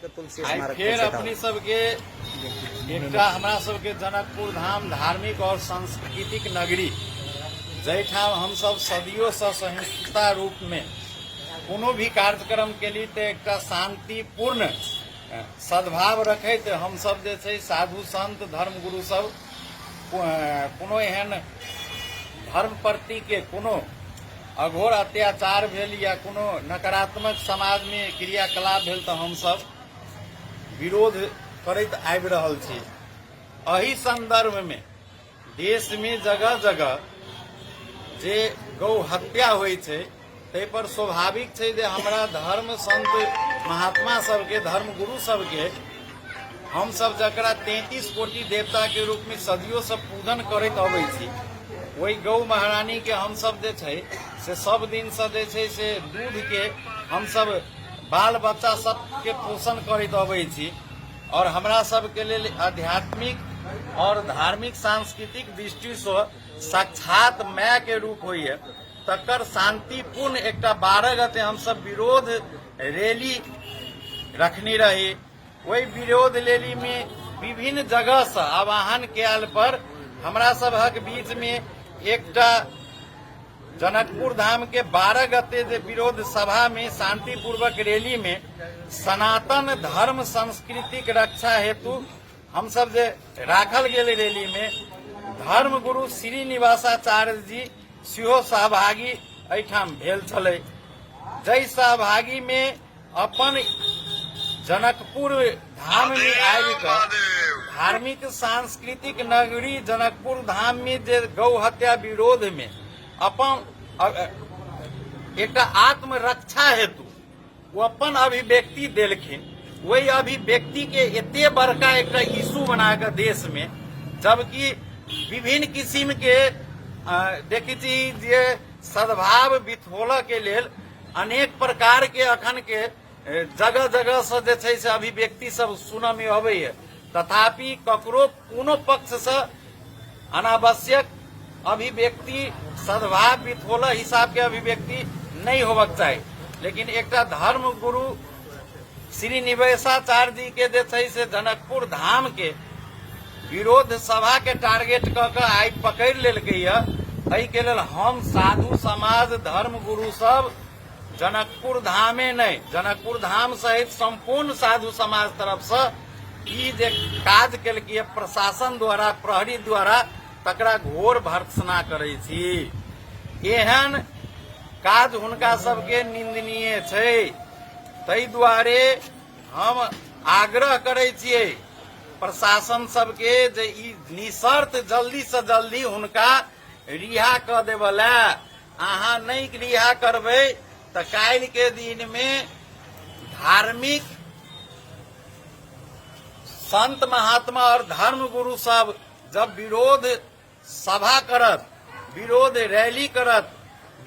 के तुलसी स्मारक फिर अपनी सबके एकटा हमरा सबके जनकपुर धाम धार्मिक और सांस्कृतिक नगरी जैठाम हम सब सदियों से सहिष्णुता रूप में कोनो भी कार्यक्रम के लिए तो एक शांतिपूर्ण सद्भाव रखैत हम सब जे छै साधु संत धर्म गुरु सब कोनो एहन धर्म प्रति के कोनो अघोर अत्याचार भेल या कोनो नकारात्मक समाज में क्रियाकलाप भेल तो हम सब विरोध करैत आबि रहल छी। एही संदर्भ में देश में जगह जगह जे गौ हत्या होय छै तै पर स्वाभाविक छै जे हमरा धर्म संत महात्मा सबके धर्म गुरु सबके हम सब जकरा 33 कोटि देवता के रूप में सदियों से पूजन करैत अबै छी वही गौ महारानी के हम सब जे छै से सब दिन से जे छै से दूध के हम सब बाल बच्चा सब के पोषण करैत अबै छी और हमरा सब के लेल आध्यात्मिक और धार्मिक सांस्कृतिक दृष्टि से साक्षात माय के रूप होइए तकर शांतिपूर्ण एकटा 12 गते हम सब विरोध रैली रखनी रही। वही विरोध रैली में विभिन्न जगह से आह्वान कयल पर हमरा सबक बीच में एकटा जनकपुर धाम के 12 गते जे विरोध सभा में शांतिपूर्वक रैली में सनातन धर्म संस्कृतिक रक्षा हेतु हम सब जे राखल गेल रैली में धर्म गुरु श्रीनिवासाचार्य जी सेहो सहभागी एठाम भेल छलै। जै सहभागी में अपन जनकपुर धाम में आबि कऽ धार्मिक सांस्कृतिक नगरी जनकपुर धाम में जे गौ हत्या विरोध में अपन एकटा आत्मरक्षा हेतु वो अपन अभिव्यक्ति देलखिन। वही अभिव्यक्ति के एते बड़का एकटा इशू बना के देश में जबकि विभिन्न किस्म के देखी छी जे सद्भाव बिथोलऽ के लेल अनेक प्रकार के अखन के जगह जगह से जे छै से अभिव्यक्ति सब सुनऽ में अबैया तथापि ककरो कोनो पक्ष से अनावश्यक अभिव्यक्ति सद्भाव बिथोलऽ हिसाब के अभिव्यक्ति नहीं होबक चाही। लेकिन एकटा धर्म गुरु श्रीनिवासाचार्य जी के जे छै से जनकपुर धाम के विरोध सभा के टारगेट क के आई पकड़ लेलकै एहि के लेल हम साधु समाज धर्म गुरु सब जनकपुर धामे नहीं जनकपुर धाम सहित संपूर्ण साधु समाज तरफ से ई जे काज केलकै प्रशासन द्वारा प्रहरी द्वारा तकरा घोर भर्त्सना करै छी। एहन काज हुनका सबके निंदनीय छै। तै दुआरे हम आग्रह करै छियै प्रशासन सबके जे ई निशर्त जल्दी से जल्दी हुनका रिहा क देवला। अहाँ नहीं रिहा करबै तो काल के दिन में धार्मिक संत महात्मा और धर्म गुरु सब जब विरोध सभा करत विरोध रैली करत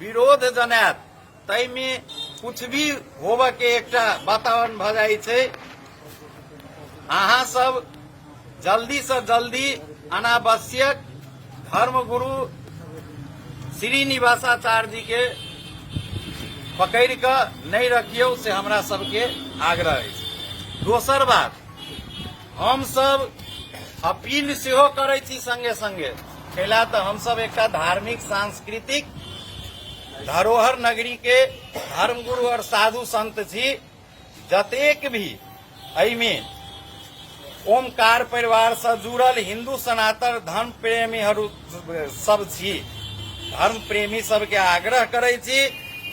विरोध जनात तै में कुछ भी होबे के एकटा वातावरण भ जाय छै। अहाँ सब जल्दी से जल्दी अनावश्यक धर्म गुरु श्रीनिवासाचार्य जी के पकड़ के नहीं रखियो से हमरा सबके आग्रह है। दोसर बात हम सब अपील सेहो करै छी संगे संगे कैला तो हम सब एकटा धार्मिक सांस्कृतिक धरोहर नगरी के धर्म गुरु और साधु संत छी। जतेक भी एहिमे ओमकार परिवार से जुड़ल हिंदू सनातन धर्म प्रेमी सब छी। धर्म प्रेमी सबके आग्रह करै छी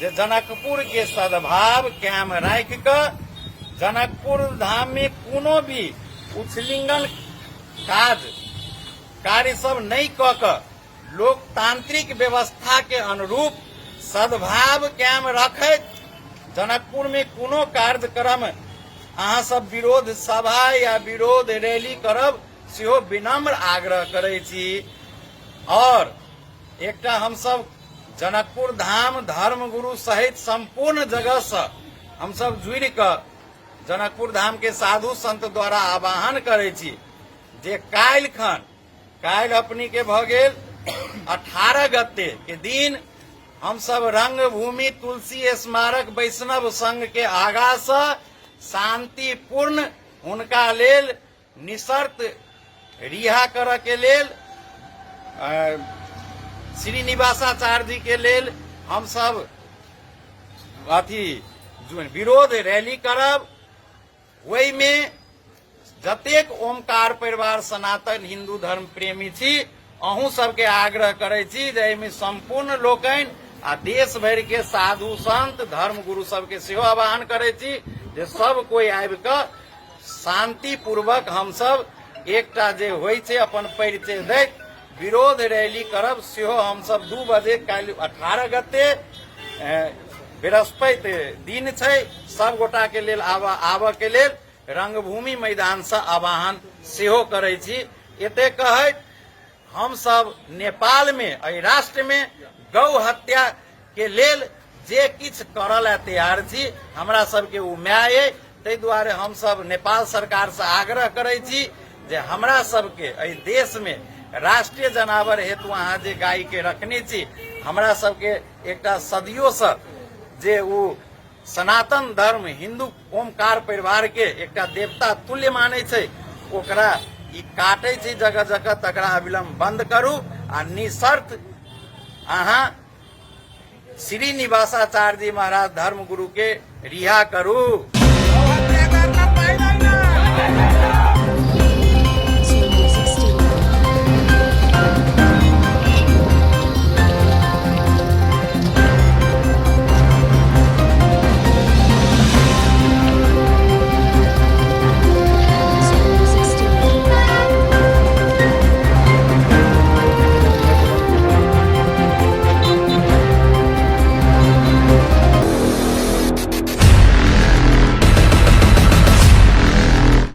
जे जनकपुर के सद्भाव कायम राखि क जनकपुर धाम में कोनो भी उछलिंगन कार्य सब नहीं क के लोकतांत्रिक व्यवस्था के अनुरूप सद्भाव कायम रखैत जनकपुर में कोनो कार्यक्रम अहाँ सब विरोध सभा या विरोध रैली करब सेहो विनम्र आग्रह करै छी। और एकटा हम सब जनकपुर धाम धर्म गुरु सहित संपूर्ण जगह से हम सब जुड़ क जनकपुर धाम के साधु संत द्वारा आह्वान करै छी जे काल्हि अपनी के भ गेल 18 गते के दिन हम सब रंगभूमि तुलसी स्मारक वैष्णव संघ के आगा से शांतिपूर्ण हुनका लेल निशर्त रिहा करऽ के लेल श्रीनिवासाचार्य जी के लेल हम सब अथी विरोध रैली करब। वही में जतेक ओमकार परिवार सनातन हिंदू धर्म प्रेमी छी अहूँ सबके आग्रह करे छी जे एहिमे संपूर्ण लोकनि आ देश भर के साधु संत धर्म गुरु सबके सेहो आह्वान करे छी जे सब कोई आबि कऽ शांति पूर्वक हम सब एकटा जे होइ छै अपन परिचय दैत विरोध रैली करब। सेहो हम सब 2 बजे काल्हि 18 गते बृहस्पति दिन छै, सब गोटा के लेल आबऽ के लेल रंगभूमि मैदान से आह्वान सेहो करे छी। एते कहैत हम सब नेपाल में एहि राष्ट्र में गौ हत्या के लेल जे किछ करऽ ला तैयार छी, हमरा सबके उ न्याय अइ। ताहि दुआरे हम सब नेपाल सरकार से आग्रह करे छी जे हमरा सबके एहि देश में राष्ट्रीय जनावर हेतु अहाँ जे गाय के रखने छी, हमरा सबके एकटा सदियों से जे उ सनातन धर्म हिंदू ओमकार परिवार के एकटा देवता तुल्य माने छै, ओकरा ई काटे छै जगह जगह, तकरा अविलंब बंद करू आ निशर्त अहाँ श्रीनिवासाचार्य जी महाराज धर्म गुरु के रिहा करू।